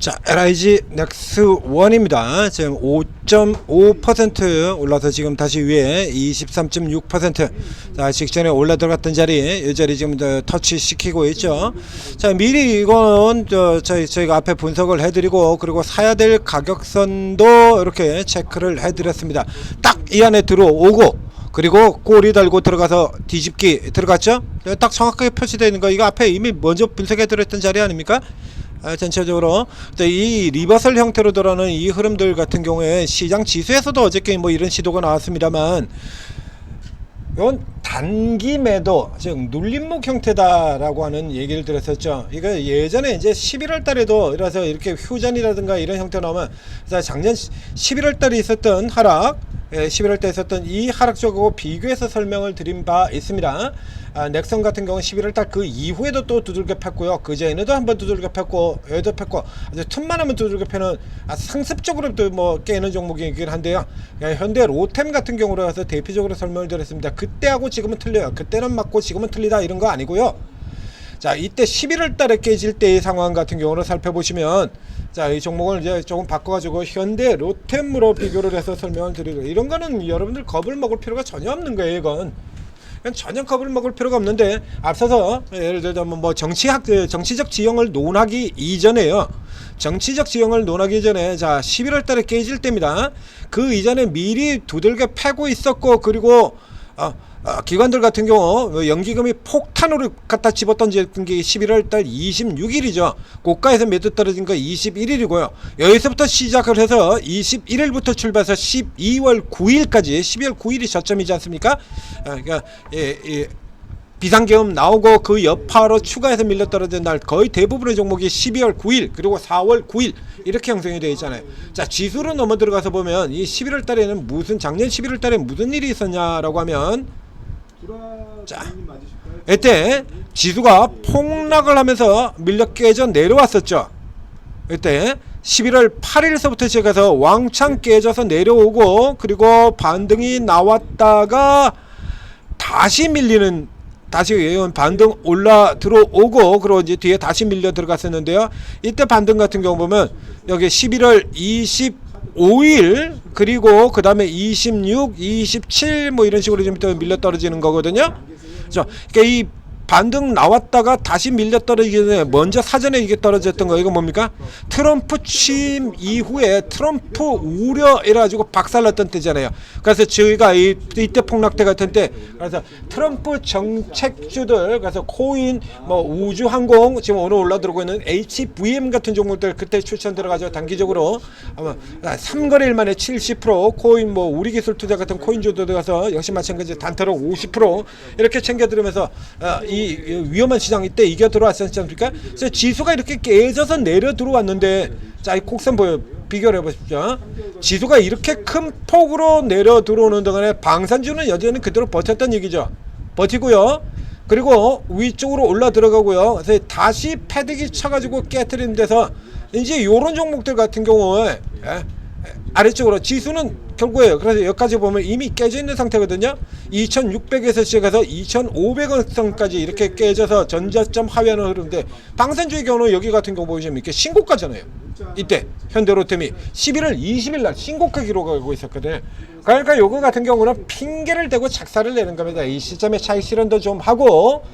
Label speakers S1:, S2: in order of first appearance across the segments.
S1: 자, LIG 넥스1입니다. 지금 5.5% 올라서 지금 다시 위에 23.6%. 자, 직전에 올라 들어갔던 자리, 이 자리 지금 터치 시키고 있죠. 자, 미리 이거는 저희가 앞에 분석을 해드리고, 그리고 사야 될 가격선도 이렇게 체크를 해드렸습니다. 딱 이 안에 들어오고, 그리고 꼬리 달고 들어가서 뒤집기 들어갔죠. 딱 정확하게 표시되어 있는 거, 이거 앞에 이미 먼저 분석해 드렸던 자리 아닙니까? 전체적으로 이 리버설 형태로 들어오는 이 흐름들 같은 경우에 시장 지수에서도 어저께 뭐 이런 시도가 나왔습니다만, 이건 단기 매도, 즉 눌림목 형태다라고 하는 얘기를 드렸었죠. 이거 예전에 이제 11월 달에도 이래서 이렇게 휴전이라든가 이런 형태 나오면, 작년 11월 달에 있었던 하락, 11월 때 있었던 이 하락 쪽하고 비교해서 설명을 드린 바 있습니다. 넥슨 같은 경우는 11월 달 그 이후에도 또 두들겨 폈고요. 그 전에도 한번 두들겨 폈고, 여기도 폈고, 아주 틈만 하면 두들겨 펴는 상습적으로 또 뭐 깨는 종목이긴 한데요. 현대 로템 같은 경우로 해서 대표적으로 설명을 드렸습니다. 그때하고 지금은 틀려요. 그때는 맞고 지금은 틀리다 이런 거 아니고요. 자, 이때 11월 달에 깨질 때의 상황 같은 경우를 살펴보시면, 자, 이 종목을 이제 조금 바꿔가지고 현대 로템으로 비교를 해서 설명을 드리고, 이런 거는 여러분들 겁을 먹을 필요가 전혀 없는 거예요. 이건 전혀 겁을 먹을 필요가 없는데, 앞서서 예를 들어 뭐 정치적 지형을 논하기 이전에요. 정치적 지형을 논하기 전에, 자, 11월 달에 깨질 때입니다. 그 이전에 미리 두들겨 패고 있었고, 그리고 기관들 같은 경우 연기금이 폭탄으로 갖다 집어던진 게 11월 달 26일이죠. 고가에서 매도 떨어진 거 21일이고요. 여기서부터 시작을 해서 21일부터 출발해서 12월 9일까지, 12월 9일이 저점이지 않습니까? 그러니까 비상계엄 나오고 그 여파로 추가해서 밀려 떨어진 날 거의 대부분의 종목이 12월 9일 그리고 4월 9일 이렇게 형성이 되어 있잖아요. 자, 지수로 넘어 들어가서 보면 이 11월 달에는 작년 11월 달에 무슨 일이 있었냐라고 하면, 자, 이때 지수가 폭락을 하면서 밀려 깨져 내려왔었죠. 이때 11월 8일서부터 시작해서 왕창 깨져서 내려오고, 그리고 반등이 나왔다가 다시 밀리는, 다시 반등 올라 들어오고, 그리고 이제 뒤에 다시 밀려 들어갔었는데요. 이때 반등 같은 경우 보면 여기 11월 25일 그리고 그 다음에 26, 27 뭐 이런 식으로 좀 또 밀려 떨어지는 거거든요. 그러니까 이 반등 나왔다가 다시 밀려 떨어지기 전에 먼저 사전에 이게 떨어졌던 거, 이거 뭡니까? 트럼프 취임 이후에 트럼프 우려 이래가지고 박살났던 때잖아요. 그래서 저희가 이때 폭락때 같은 때, 그래서 트럼프 정책주들, 그래서 코인, 뭐 우주항공, 지금 오늘 올라들고 있는 HVM 같은 종목들 그때 추천 들어가죠. 단기적으로 아마 3거래일 만에 70%, 코인 뭐 우리기술투자 같은 코인주도 들어가서 역시 마찬가지 단타로 50% 이렇게 챙겨들으면서 이 위험한 시장 이때 이겨 들어왔지 않습니까? 그래서 지수가 이렇게 깨져서 내려 들어왔는데, 자, 이 곡선 비교를 해보십시오. 지수가 이렇게 큰 폭으로 내려 들어오는 동안에 방산주는 여전히 그대로 버텼던 얘기죠. 버티고요. 그리고 위쪽으로 올라 들어가고요. 그래서 다시 패드기 쳐가지고 깨트리는 데서 이제 요런 종목들 같은 경우에 아래쪽으로 지수는 결국에요. 그래서 여기까지 보면 이미 깨져 있는 상태거든요. 2600에서 시작해서 2500원선까지 이렇게 깨져서 전저점 하회하는 흐름인데, 방산주의 경우는 여기 같은 경우 보시면 이렇게 신고가잖아요. 이때 현대로템이 11월 20일 날 신고가 기록하고 있었거든요. 그러니까 요거 같은 경우는 핑계를 대고 착사를 내는 겁니다. 이 시점에 차익 실현도 좀 하고,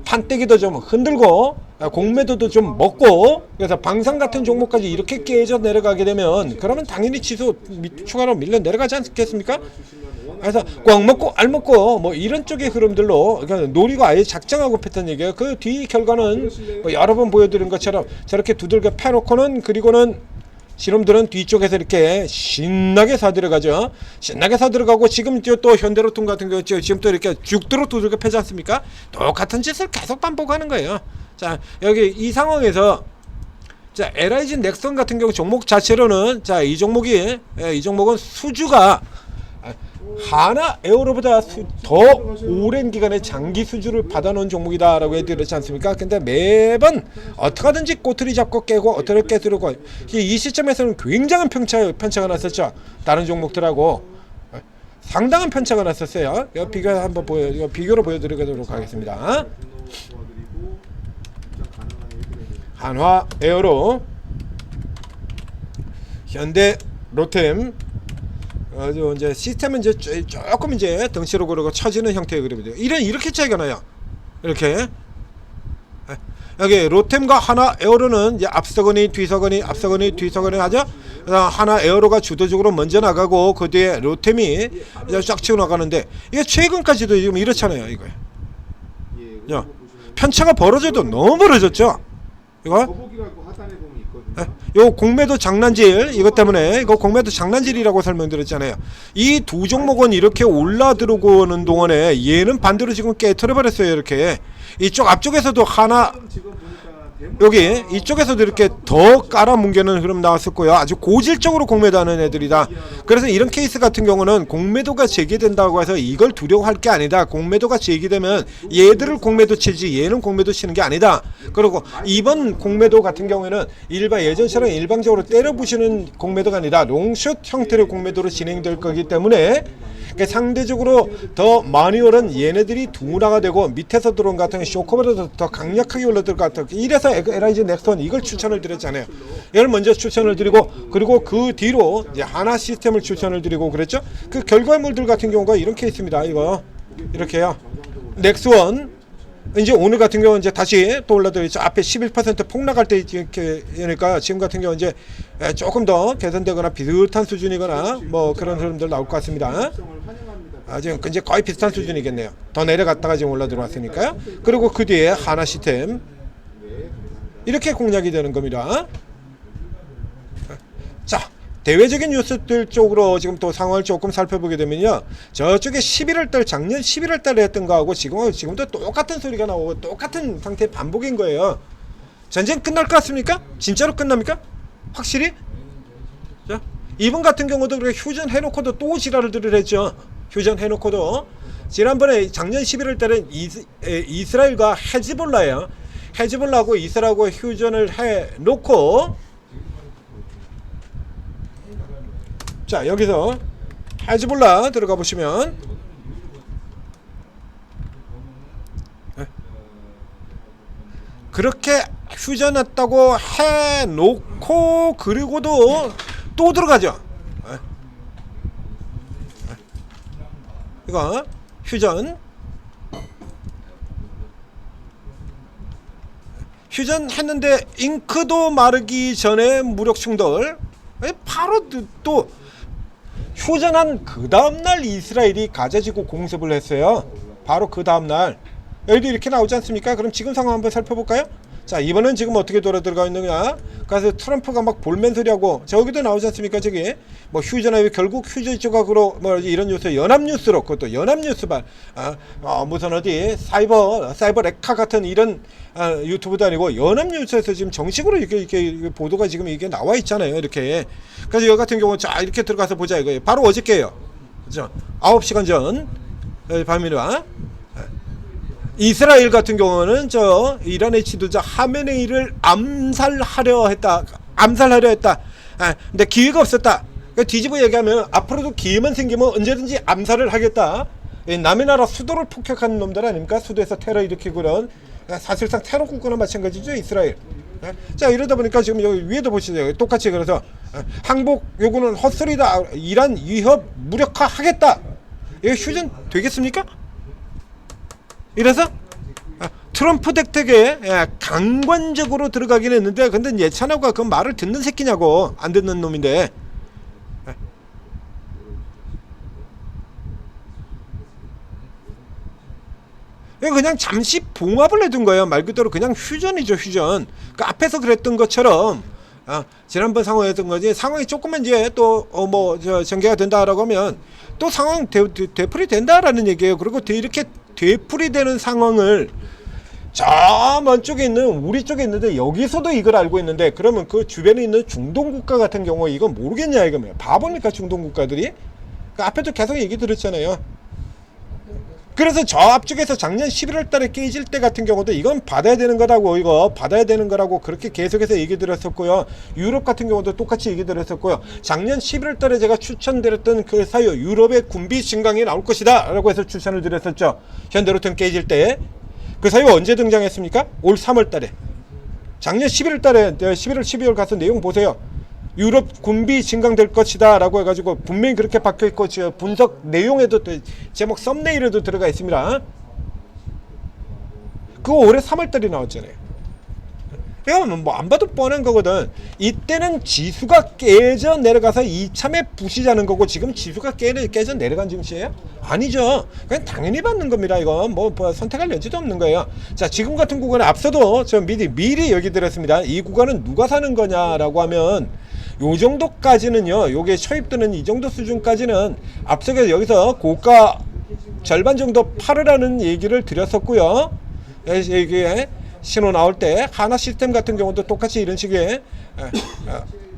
S1: 판때기도 좀 흔들고, 공매도도 좀 먹고, 그래서 방산 같은 종목까지 이렇게 깨져 내려가게 되면, 그러면 당연히 지수 추가로 밀려 내려가지 않겠습니까? 그래서 꽉 먹고 알 먹고 뭐 이런 쪽의 흐름들로, 그러니까 노리고 아예 작정하고 폈던 얘기예요. 그 뒤 결과는 뭐 여러 번 보여드린 것처럼 저렇게 두들겨 패놓고는, 그리고는 실험들은 뒤쪽에서 이렇게 신나게 사들어가죠. 신나게 사들어가고, 지금 또 현대로통 같은 경우 지금 또 이렇게 죽도록 두들겨 패지 않습니까? 똑같은 짓을 계속 반복하는 거예요. 자, 여기 이 상황에서, 자, LIG 넥슨 같은 경우 종목 자체로는, 자, 이 종목은 수주가 하나 에어로보다 더 오랜 기간의 장기 수주를 받아놓은 종목이다라고 해드렸지 않습니까? 근데 매번 어떻게든지 꼬투리 잡고 깨고 어떻게 깨뜨리고, 이 시점에서는 굉장한 편차가 났었죠. 다른 종목들하고 상당한 편차가 났었어요. 비교로 보여드리도록 하겠습니다. 한화 에어로 현대, 로템. 이제 시스템은 이제 조금 이제 덩치로 그러고 처지는 형태의 그림이죠. 이렇게 차이가 나요. 이렇게. 여기 로템과 하나 에어로는 이제 앞서거니 뒤서거니 앞서거니 뒤서거니 하죠. 하나 에어로가 주도적으로 먼저 나가고 그 뒤에 로템이 이제 쫙 치고 나가는데 이게 최근까지도 지금 이렇잖아요. 이거. 편차가 벌어져도 너무 벌어졌죠. 이거. 요 공매도 장난질 이것 때문에 이거 공매도 장난질이라고 설명드렸잖아요. 이 두 종목은 이렇게 올라 들어오는 동안에 얘는 반대로 지금 깨트려 버렸어요. 이렇게 이쪽 앞쪽에서도 하나 여기 이쪽에서도 이렇게 더 깔아뭉개는 흐름 나왔었고요. 아주 고질적으로 공매도하는 애들이다. 그래서 이런 케이스 같은 경우는 공매도가 제기된다고 해서 이걸 두려워할 게 아니다. 공매도가 제기되면 얘들을 공매도 치지 얘는 공매도 치는 게 아니다. 그리고 이번 공매도 같은 경우에는 예전처럼 일방적으로 때려부시는 공매도가 아니라 롱숏 형태의 공매도로 진행될 거기 때문에 상대적으로 더 마뉴얼은 얘네들이 둔화가 되고 밑에서 들어온 것 같은 쇼커보다 더 강력하게 올라들 것 같아요. 이래서 LIG 넥슨 이걸 추천을 드렸잖아요. 이걸 먼저 추천을 드리고 그리고 그 뒤로 이제 하나 시스템을 추천을 드리고 그랬죠. 그 결과물들 같은 경우가 이런 케이스입니다. 이거 이렇게요. 넥스원 이제 오늘 같은 경우는 이제 다시 또 올라들었죠. 앞에 11% 폭락할 때 이렇게니까 지금 같은 경우 이제 조금 더 개선되거나 비슷한 수준이거나 뭐 그런 흐름들 나올 것 같습니다. 지금 이제 거의 비슷한 수준이겠네요. 더 내려갔다가 지금 올라 들어왔으니까요. 그리고 그 뒤에 하나 시스템 이렇게 공략이 되는 겁니다. 자. 대외적인 뉴스들 쪽으로 지금 또 상황을 조금 살펴보게 되면요. 저쪽에 11월달 작년 11월달에 했던 거하고 지금도 똑같은 소리가 나오고 똑같은 상태의 반복인 거예요. 전쟁 끝날 것 같습니까? 진짜로 끝납니까? 확실히? 자, 이번 같은 경우도 그렇게 휴전 해놓고도 또 지랄을 했죠. 휴전 해놓고도 지난번에 작년 11월달에 이스라엘과 헤즈볼라예요. 헤즈볼라하고 이스라엘하고 휴전을 해놓고 자 여기서 헤즈볼라 들어가 보시면 그렇게 휴전했다고 해놓고 그리고도 또 들어가죠. 이거 휴전 했는데 잉크도 마르기 전에 무력 충돌 바로 또 휴전한 그 다음날 이스라엘이 가자지구 공습을 했어요. 바로 그 다음날 여기도 이렇게 나오지 않습니까? 그럼 지금 상황 한번 살펴볼까요? 자 이번엔 지금 어떻게 돌아들어가 있느냐. 그래서 트럼프가 막 볼멘 소리하고 저기도 나오지 않습니까? 저기 뭐 휴전하여 결국 휴전 조각으로 뭐 이런 뉴스 연합뉴스로 그것도 연합뉴스발 무슨 어디 사이버 레카 같은 이런 유튜브도 아니고 연합뉴스에서 지금 정식으로 이렇게 보도가 지금 이게 나와 있잖아요. 이렇게 그래서 여기 같은 경우 자 이렇게 들어가서 보자 이거예요. 바로 어저께요. 그죠? 9시간 전 밤이라 이스라엘 같은 경우는 저 이란의 지도자 하메네이를 암살하려 했다. 근데 기회가 없었다. 그러니까 뒤집어 얘기하면 앞으로도 기회만 생기면 언제든지 암살을 하겠다. 남의 나라 수도를 폭격하는 놈들 아닙니까? 수도에서 테러 일으키고 그런 사실상 테러 국가나 마찬가지죠. 이스라엘. 자 이러다 보니까 지금 여기 위에도 보시죠. 똑같이 그래서 항복 요구는 헛소리다. 이란 위협 무력화하겠다. 이거 휴전 되겠습니까? 이래서 트럼프 덱택에 강관적으로 들어가긴 했는데 근데 예찬호가 그 말을 듣는 새끼냐고. 안 듣는 놈인데 그냥 잠시 봉합을 해둔 거예요. 말 그대로 그냥 휴전이죠. 휴전. 그 앞에서 그랬던 것처럼 지난번 상황이었던 거지. 상황이 조금만 이제 또 전개가 된다라고 하면 또 상황 되풀이 된다라는 얘기예요. 그리고 이렇게 되풀이 되는 상황을 저 먼 쪽에 있는 우리 쪽에 있는데 여기서도 이걸 알고 있는데 그러면 그 주변에 있는 중동 국가 같은 경우 이건 모르겠냐 이거면 바보입니까 중동 국가들이? 그 앞에도 계속 얘기 들었잖아요. 그래서 저 앞쪽에서 작년 11월 달에 깨질 때 같은 경우도 이건 받아야 되는 거라고 이거 받아야 되는 거라고 그렇게 계속해서 얘기 들었었고요. 유럽 같은 경우도 똑같이 얘기 들었었고요. 작년 11월 달에 제가 추천드렸던 그 사유 유럽의 군비 증강이 나올 것이다 라고 해서 추천을 드렸었죠. 현대로템 깨질 때 그 사유 언제 등장했습니까? 올 3월 달에 작년 11월 달에 11월 12월 가서 내용 보세요. 유럽 군비 증강될 것이다 라고 해가지고 분명히 그렇게 박혀있고 분석 내용에도 제목 썸네일에도 들어가 있습니다. 그거 올해 3월달에 나왔잖아요. 이거 뭐 안 봐도 뻔한 거거든. 이때는 지수가 깨져 내려가서 이참에 부시자는 거고, 지금 지수가 깨져 내려간 증시예요? 아니죠. 그냥 당연히 받는 겁니다. 이건 뭐 선택할 여지도 없는 거예요. 자, 지금 같은 구간에 앞서도 저 미리 얘기 드렸습니다. 이 구간은 누가 사는 거냐라고 하면 요 정도까지는요, 요게 초입되는 이 정도 수준까지는 앞서서 여기서 고가 절반 정도 팔으라는 얘기를 드렸었고요. 이게 신호 나올 때 하나 시스템 같은 경우도 똑같이 이런 식의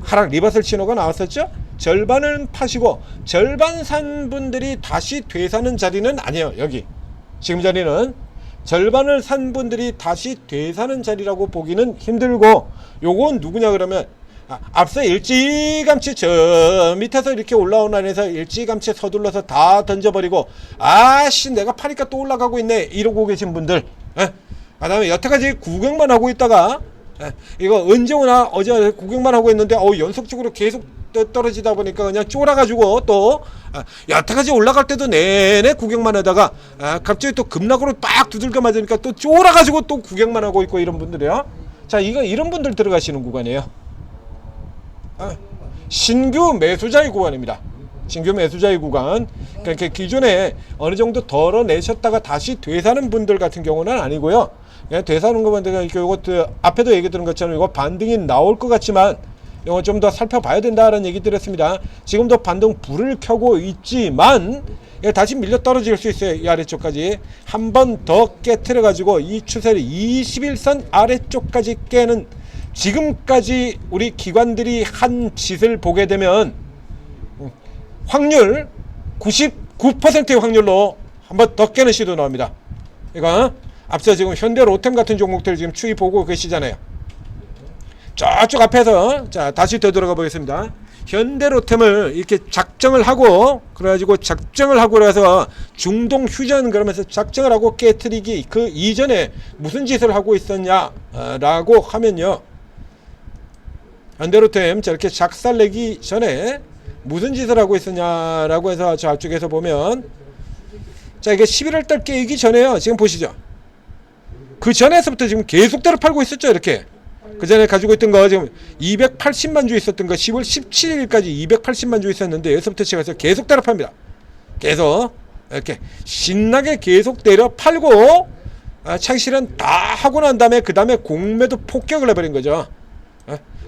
S1: 하락 리버설 신호가 나왔었죠. 절반은 파시고 절반 산 분들이 다시 되사는 자리는 아니에요. 여기 지금 자리는 절반을 산 분들이 다시 되사는 자리라고 보기는 힘들고, 요건 누구냐 그러면 앞서 일찌감치 저 밑에서 이렇게 올라온 안에서 일찌감치 서둘러서 다 던져버리고 아씨 내가 파니까 또 올라가고 있네 이러고 계신 분들, 그 다음에 여태까지 구경만 하고 있다가 이거 언제 오나 어제 구경만 하고 있는데 연속적으로 계속 떨어지다 보니까 그냥 쫄아가지고 또 여태까지 올라갈 때도 내내 구경만 하다가 갑자기 또 급락으로 빡 두들겨 맞으니까 또 쫄아가지고 또 구경만 하고 있고 이런 분들이요. 자, 이런 분들 들어가시는 구간이에요. 신규 매수자의 구간입니다. 신규 매수자의 구간. 그러니까 기존에 어느 정도 덜어내셨다가 다시 되사는 분들 같은 경우는 아니고요. 그냥 되사는 것만 이것도 앞에도 얘기 드린 것처럼 이거 반등이 나올 것 같지만 이거 좀 더 살펴봐야 된다는 얘기 드렸습니다. 지금도 반등 불을 켜고 있지만 다시 밀려 떨어질 수 있어요. 이 아래쪽까지 한 번 더 깨트려 가지고 이 추세를 21선 아래쪽까지 깨는, 지금까지 우리 기관들이 한 짓을 보게 되면 확률 99%의 확률로 한 번 더 깨는 시도 나옵니다. 이거 앞서 지금 현대 로템 같은 종목들 지금 추이 보고 계시잖아요. 저쪽 앞에서 자 다시 되돌아가 보겠습니다. 현대 로템을 이렇게 작정을 하고 그래가지고 작정을 하고 그래서 중동 휴전 그러면서 작정을 하고 깨트리기 그 이전에 무슨 짓을 하고 있었냐라고 하면요, 현대 로템 저렇게 작살내기 전에 무슨 짓을 하고 있었냐라고 해서 저쪽에서 보면, 자 이게 11월달 깨기 전에요. 지금 보시죠. 그 전에서부터 지금 계속대로 팔고 있었죠. 이렇게 그 전에 가지고 있던 거 지금 280만 주 있었던 거 10월 17일까지 280만 주 있었는데 여기서부터 제가 계속대로 팝니다. 계속 이렇게 신나게 계속 때려 팔고 차익실현 다 하고 난 다음에 그 다음에 공매도 폭격을 해버린 거죠.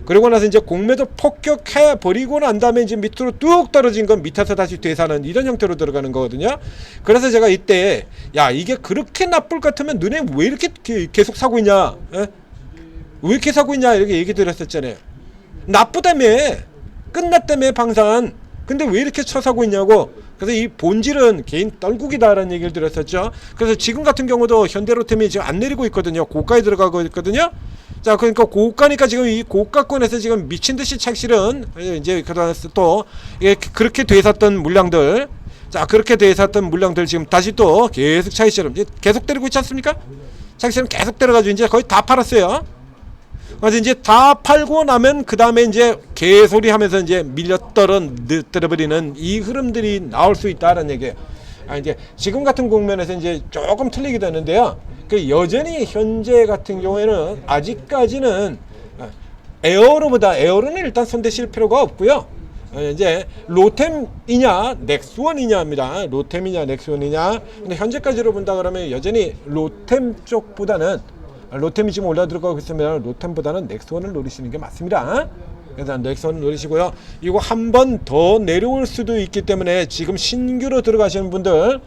S1: 그리고 나서 이제 공매도 폭격해 버리고 난 다음에 이제 밑으로 뚝 떨어진 건 밑에서 다시 되사는 이런 형태로 들어가는 거거든요. 그래서 제가 이때 야 이게 그렇게 나쁠 것 같으면 너네 왜 이렇게 계속 사고 있냐, 왜 이렇게 사고 있냐 이렇게 얘기 드렸었잖아요. 나쁘다며, 끝났다며 방산. 근데 왜 이렇게 쳐사고 있냐고. 그래서 이 본질은 개인 떨국이다라는 얘기를 드렸었죠. 그래서 지금 같은 경우도 현대로템이 지금 안 내리고 있거든요. 고가에 들어가고 있거든요. 자, 그러니까 고가니까 지금 이 고가권에서 지금 미친 듯이 착실은 이제 그러면서 또 이게 그렇게 되샀던 물량들, 자 그렇게 되샀던 물량들 지금 다시 또 계속 차익실험 계속 때리고 있지 않습니까? 차익실험 계속 때려가지고 이제 거의 다 팔았어요. 그래서 이제 다 팔고 나면 그 다음에 이제 개소리 하면서 이제 밀려 떨어버리는 이 흐름들이 나올 수 있다는 얘기예요. 이제 지금 같은 국면에서 이제 조금 틀리기도 하는데요. 그 여전히 현재 같은 경우에는 아직까지는 에어로는 일단 손대실 필요가 없고요. 이제 로템이냐 넥스원이냐입니다. 로템이냐 넥스원이냐. 근데 현재까지로 본다 그러면 여전히 로템 쪽보다는 로템이 지금 올라 들어가고 있으면 로템보다는 넥스원을 노리시는 게 맞습니다. 그래서 넥스원을 노리시고요. 이거 한 번 더 내려올 수도 있기 때문에 지금 신규로 들어가시는 분들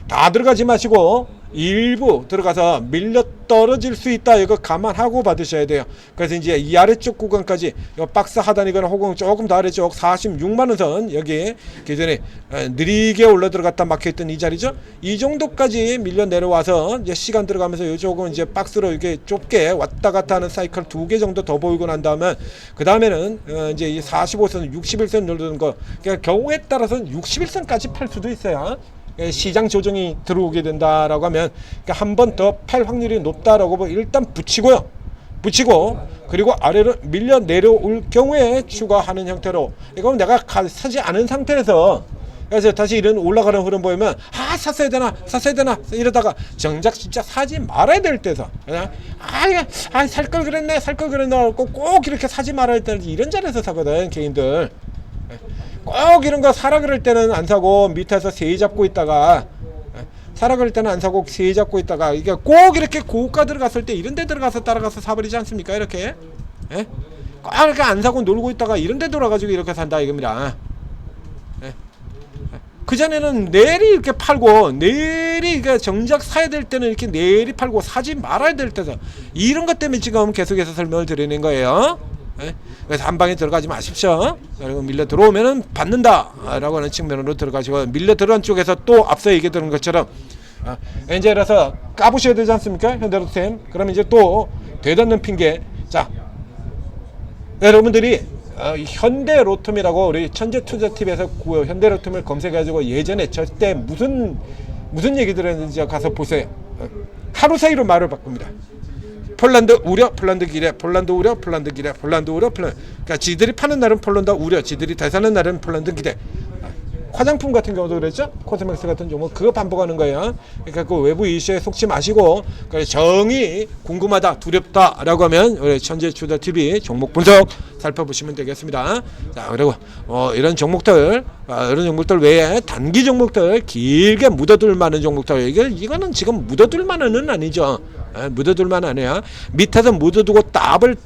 S1: 다 들어가지 마시고 일부 들어가서 밀려 떨어질 수 있다. 이거 감안하고 받으셔야 돼요. 그래서 이제 이 아래쪽 구간까지 이 박스 하단이거나 혹은 조금 더 아래쪽 46만원 선 여기 기존에 느리게 올라 들어갔다 막혀있던 이 자리죠. 이 정도까지 밀려 내려와서 이제 시간 들어가면서 이쪽은 이제 박스로 이렇게 좁게 왔다 갔다 하는 사이클 2개 정도 더 보이고 난 다음에 그 다음에는 이제 이 45선 61선 누르는 거, 그러니까 경우에 따라서는 61선까지 팔 수도 있어요. 시장 조정이 들어오게 된다라고 하면 한 번 더 팔 확률이 높다라고 일단 붙이고요. 붙이고 그리고 아래로 밀려 내려올 경우에 추가하는 형태로 이건 내가 사지 않은 상태에서 그래서 다시 이런 올라가는 흐름 보이면 샀어야 되나 이러다가 정작 진짜 사지 말아야 될 때서 그냥 살 걸 그랬네 꼭 이렇게 사지 말아야 될 때 이런 자리에서 사거든 개인들. 꼭 이런 거 사라 그럴 때는 안 사고 밑에서 세이 잡고 있다가 사라 그럴 때는 안 사고 세이 잡고 있다가 이게 꼭 이렇게 고가 들어갔을 때 이런 데 들어가서 따라가서 사버리지 않습니까? 이렇게 꼭 이렇게 안 사고 놀고 있다가 이런 데 돌아가지고 이렇게 산다 이겁니다. 그전에는 내리 이렇게 팔고 내리 정작 사야 될 때는 이렇게 내리 팔고 사지 말아야 될 때서 이런 것 때문에 지금 계속해서 설명을 드리는 거예요. 그래서 한 방에 들어가지 마십시오. 그리고 밀려 들어오면은 받는다 라고 하는 측면으로 들어가시고 밀려 들어간 쪽에서 또 앞서 얘기 드린 것처럼 이제 이래서 까부셔야 되지 않습니까? 현대로템. 그러면 이제 또 되닫는 핑계. 자, 여러분들이 현대로템이라고 우리 천재투자TV에서 현대로템을 검색해가지고 예전에 저때 무슨 얘기들 했는지 가서 보세요. 하루 사이로 말을 바꿉니다. 폴란드 우려, 폴란드 기대, 폴란드 우려, 폴란드 기대, 폴란드 우려, 폴란드. 그러니까 지들이 파는 날은 폴란드 우려, 지들이 대사는 날은 폴란드 기대. 화장품 같은 경우도 그랬죠. 코스맥스 같은 종목 그거 반복하는 거예요. 그러니까 그 외부 이슈에 속지 마시고 정이 궁금하다, 두렵다라고 하면 우리 천재투자TV 종목 분석 살펴보시면 되겠습니다. 자, 그리고 이런 종목들 외에 단기 종목들 길게 묻어둘 만한 종목들 이거는 지금 묻어둘 만한은 아니죠. 묻어둘 만 아니야. 밑에서 묻어두고 따블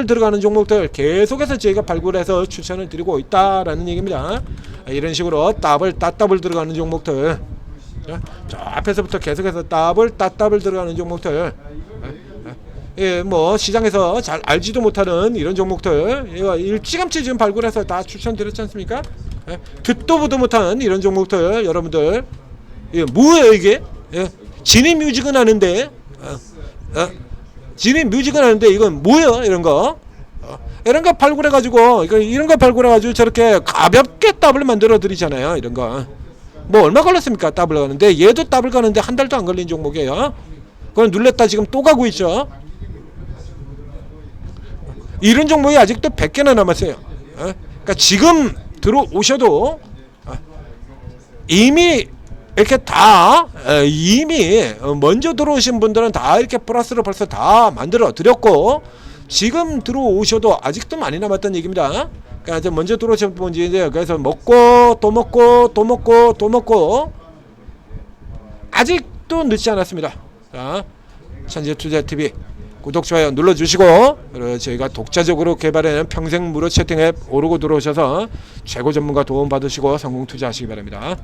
S1: 들어가는 종목들 계속해서 저희가 발굴해서 추천을 드리고 있다라는 얘기입니다. 이런 식으로 따블 들어가는 종목들 저 앞에서부터 계속해서 따블 들어가는 종목들 뭐 시장에서 잘 알지도 못하는 이런 종목들 일찌감치 지금 발굴해서 다 추천드렸지 않습니까? 듣도 보도 못한 이런 종목들 여러분들 뭐예요 이게? 진입 뮤직은 아는데 진입 뮤직은 하는데 이건 뭐야 이런 거 발굴해가지고 이런 거 발굴해가지고 저렇게 가볍게 더블 만들어 드리잖아요. 이런 거 뭐 얼마 걸렸습니까? 더블 가는데 얘도 더블 가는데 한 달도 안 걸린 종목이에요. 그건 눌렸다 지금 또 가고 있죠. 이런 종목이 아직도 100개나 남았어요. 그러니까 지금 들어오셔도 이미 이렇게 다 이미 먼저 들어오신 분들은 다 이렇게 플러스로 벌써 다 만들어 드렸고 지금 들어오셔도 아직도 많이 남았다는 얘기입니다. 그러니까 먼저 들어오신 분이 이제 그래서 먹고 또 먹고 아직도 늦지 않았습니다. 자, 천재투자TV 구독 좋아요 눌러주시고 그리고 저희가 독자적으로 개발해낸 평생 무료 채팅 앱 오르고 들어오셔서 최고 전문가 도움 받으시고 성공 투자하시기 바랍니다.